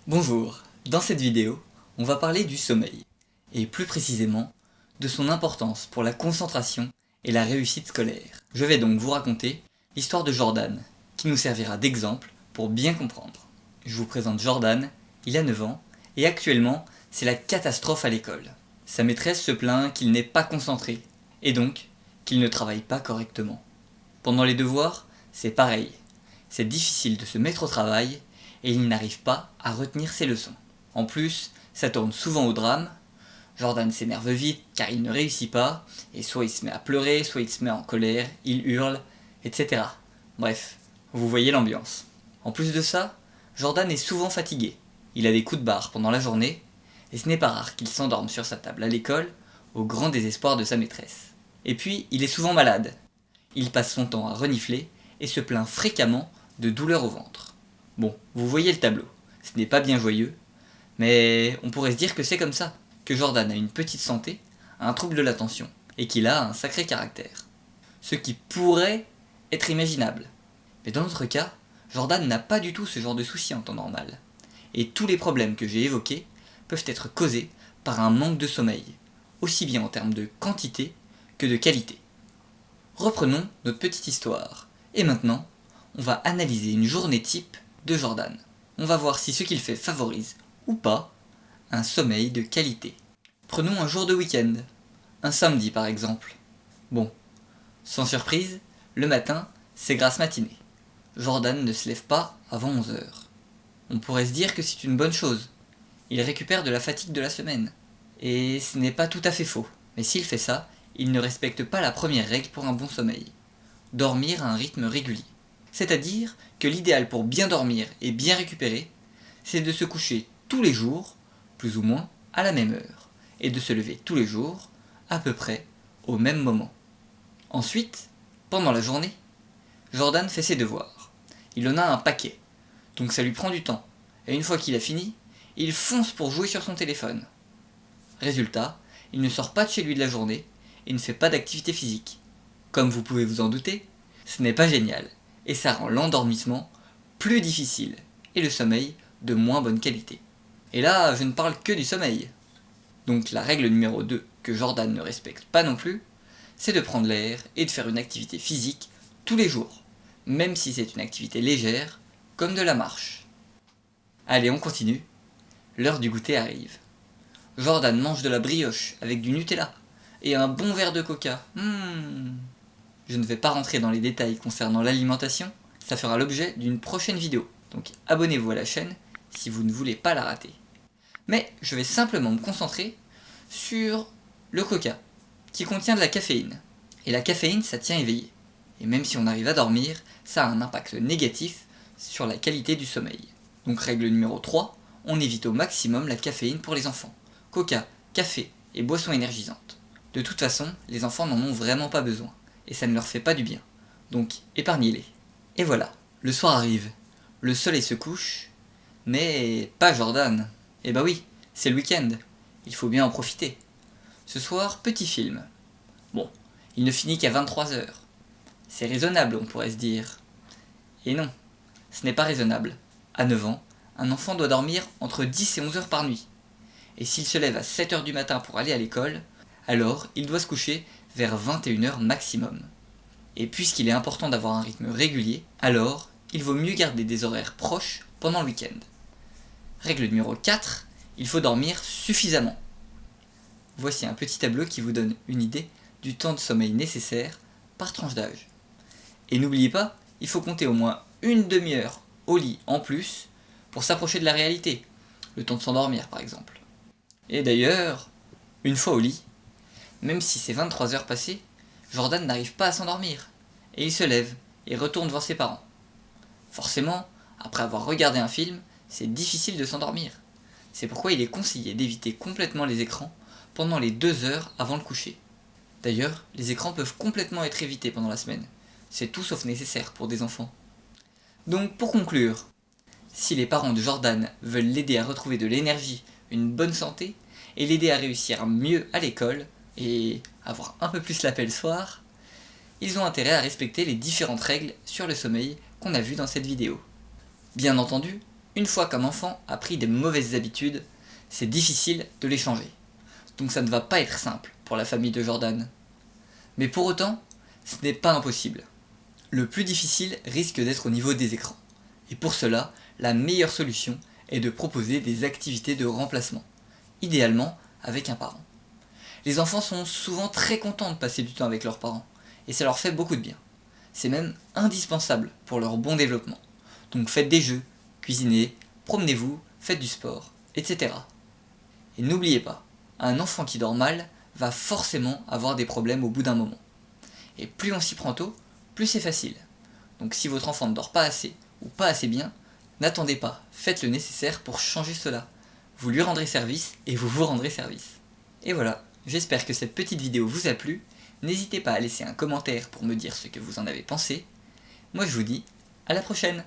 Bonjour, dans cette vidéo, on va parler du sommeil, et plus précisément, de son importance pour la concentration et la réussite scolaire. Je vais donc vous raconter l'histoire de Jordan, qui nous servira d'exemple pour bien comprendre. Je vous présente Jordan, il a 9 ans, et actuellement, c'est la catastrophe à l'école. Sa maîtresse se plaint qu'il n'est pas concentré, et donc qu'il ne travaille pas correctement. Pendant les devoirs, c'est pareil. C'est difficile de se mettre au travail, et il n'arrive pas à retenir ses leçons. En plus, ça tourne souvent au drame. Jordan s'énerve vite car il ne réussit pas, et soit il se met à pleurer, soit il se met en colère, il hurle, etc. Bref, vous voyez l'ambiance. En plus de ça, Jordan est souvent fatigué. Il a des coups de barre pendant la journée, et ce n'est pas rare qu'il s'endorme sur sa table à l'école, au grand désespoir de sa maîtresse. Et puis, il est souvent malade. Il passe son temps à renifler, et se plaint fréquemment de douleurs au ventre. Bon, vous voyez le tableau, ce n'est pas bien joyeux, mais on pourrait se dire que c'est comme ça, que Jordan a une petite santé, un trouble de l'attention, et qu'il a un sacré caractère. Ce qui pourrait être imaginable. Mais dans notre cas, Jordan n'a pas du tout ce genre de soucis en temps normal. Et tous les problèmes que j'ai évoqués peuvent être causés par un manque de sommeil, aussi bien en termes de quantité que de qualité. Reprenons notre petite histoire, et maintenant, on va analyser une journée type de Jordan. On va voir si ce qu'il fait favorise, ou pas, un sommeil de qualité. Prenons un jour de week-end, un samedi par exemple. Bon, sans surprise, le matin, c'est grasse matinée. Jordan ne se lève pas avant 11 h. On pourrait se dire que c'est une bonne chose. Il récupère de la fatigue de la semaine. Et ce n'est pas tout à fait faux. Mais s'il fait ça, il ne respecte pas la première règle pour un bon sommeil. Dormir à un rythme régulier. C'est-à-dire que l'idéal pour bien dormir et bien récupérer, c'est de se coucher tous les jours, plus ou moins, à la même heure, et de se lever tous les jours, à peu près, au même moment. Ensuite, pendant la journée, Jordan fait ses devoirs. Il en a un paquet, donc ça lui prend du temps, et une fois qu'il a fini, il fonce pour jouer sur son téléphone. Résultat, il ne sort pas de chez lui de la journée, et ne fait pas d'activité physique. Comme vous pouvez vous en douter, ce n'est pas génial, et ça rend l'endormissement plus difficile, et le sommeil de moins bonne qualité. Et là, je ne parle que du sommeil. Donc la règle numéro 2 que Jordan ne respecte pas non plus, c'est de prendre l'air et de faire une activité physique tous les jours, même si c'est une activité légère, comme de la marche. Allez, on continue. L'heure du goûter arrive. Jordan mange de la brioche avec du Nutella et un bon verre de coca. Je ne vais pas rentrer dans les détails concernant l'alimentation, ça fera l'objet d'une prochaine vidéo. Donc abonnez-vous à la chaîne si vous ne voulez pas la rater. Mais je vais simplement me concentrer sur le coca, qui contient de la caféine. Et la caféine, ça tient éveillé. Et même si on arrive à dormir, ça a un impact négatif sur la qualité du sommeil. Donc règle numéro 3, on évite au maximum la caféine pour les enfants. Coca, café et boissons énergisantes. De toute façon, les enfants n'en ont vraiment pas besoin, et ça ne leur fait pas du bien. Donc épargnez-les. Et voilà, le soir arrive, le soleil se couche, mais pas Jordan. Eh bah oui, c'est le week-end, il faut bien en profiter. Ce soir, petit film. Bon, il ne finit qu'à 23 h. C'est raisonnable, on pourrait se dire. Et non, ce n'est pas raisonnable. À 9 ans, un enfant doit dormir entre 10 et 11 heures par nuit. Et s'il se lève à 7 h du matin pour aller à l'école, alors il doit se coucher vers 21 h maximum. Et puisqu'il est important d'avoir un rythme régulier, alors il vaut mieux garder des horaires proches pendant le week-end. Règle numéro 4, il faut dormir suffisamment. Voici un petit tableau qui vous donne une idée du temps de sommeil nécessaire par tranche d'âge. Et n'oubliez pas, il faut compter au moins une demi-heure au lit en plus pour s'approcher de la réalité, le temps de s'endormir par exemple. Et d'ailleurs, une fois au lit, même si c'est 23 h passées, Jordan n'arrive pas à s'endormir, et il se lève et retourne voir ses parents. Forcément, après avoir regardé un film, c'est difficile de s'endormir. C'est pourquoi il est conseillé d'éviter complètement les écrans pendant les 2 heures avant le coucher. D'ailleurs, les écrans peuvent complètement être évités pendant la semaine. C'est tout sauf nécessaire pour des enfants. Donc pour conclure, si les parents de Jordan veulent l'aider à retrouver de l'énergie, une bonne santé, et l'aider à réussir mieux à l'école, et avoir un peu plus la paix le soir, ils ont intérêt à respecter les différentes règles sur le sommeil qu'on a vues dans cette vidéo. Bien entendu, Une fois qu'un enfant a pris des mauvaises habitudes, c'est difficile de les changer. Donc ça ne va pas être simple pour la famille de Jordan. Mais pour autant, ce n'est pas impossible. Le plus difficile risque d'être au niveau des écrans. Et pour cela, la meilleure solution est de proposer des activités de remplacement, idéalement avec un parent. Les enfants sont souvent très contents de passer du temps avec leurs parents, et ça leur fait beaucoup de bien. C'est même indispensable pour leur bon développement. Donc faites des jeux, cuisinez, promenez-vous, faites du sport, etc. Et n'oubliez pas, un enfant qui dort mal va forcément avoir des problèmes au bout d'un moment. Et plus on s'y prend tôt, plus c'est facile. Donc si votre enfant ne dort pas assez ou pas assez bien, n'attendez pas, faites le nécessaire pour changer cela. Vous lui rendrez service et vous vous rendrez service. Et voilà, j'espère que cette petite vidéo vous a plu. N'hésitez pas à laisser un commentaire pour me dire ce que vous en avez pensé. Moi je vous dis à la prochaine!